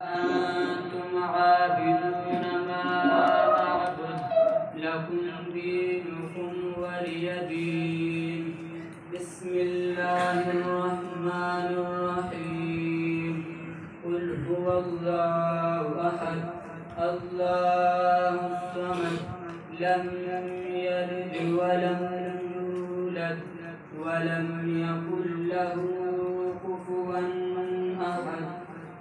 أنتم عابدون ما أعبد لكم دينكم ولي دين. بسم الله الرحمن الرحيم. قل هو الله أحد الله الصمد لم يلد ولم يولد ولم يكن له كفوا أحد.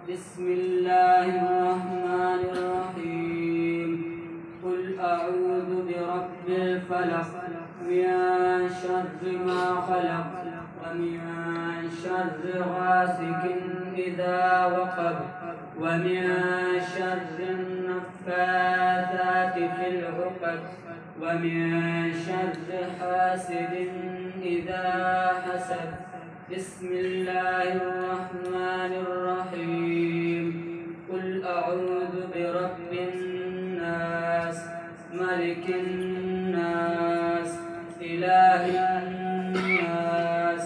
بسم الله الرحمن الرحيم. قل أعوذ برب الفلق من شر ما خلق ومن شر غاسق إذا وقب ومن شر النفاثات في العقد ومن شر حاسد إذا حسد. بسم الله الرحمن الرحيم. قل أعوذ برب الناس ملك الناس إله الناس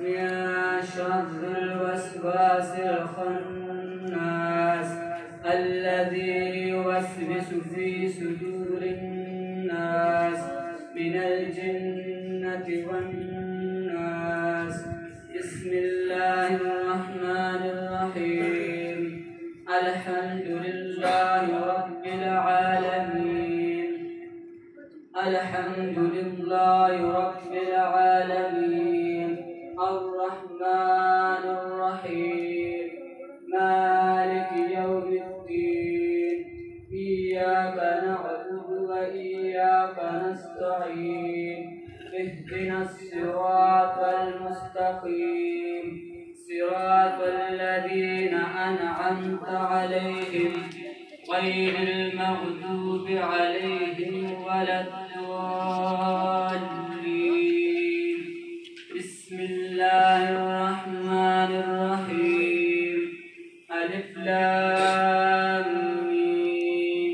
من شر الوسواس الخناس الذي يوسوس في صدور الناس من الجنة والناس. بسم الله الرحمن الرحيم. الحمد لله رب العالمين. الحمد لله رب العالمين. الرحمن الرحيم مالك يوم الدين. إياك نعبد وإياك نستعين. اهدنا الصراط المستقيم صراط الذين أنعمت عليهم غير المغضوب عليهم ولا الضالين. بسم الله الرحمن الرحيم. ألف لام ميم.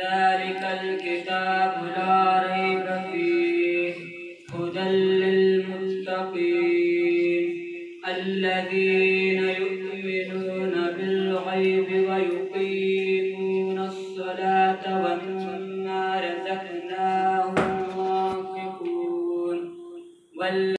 ذلك الكتاب لا ريب فيه هدى للمتقين الذين يؤمنون بالغيب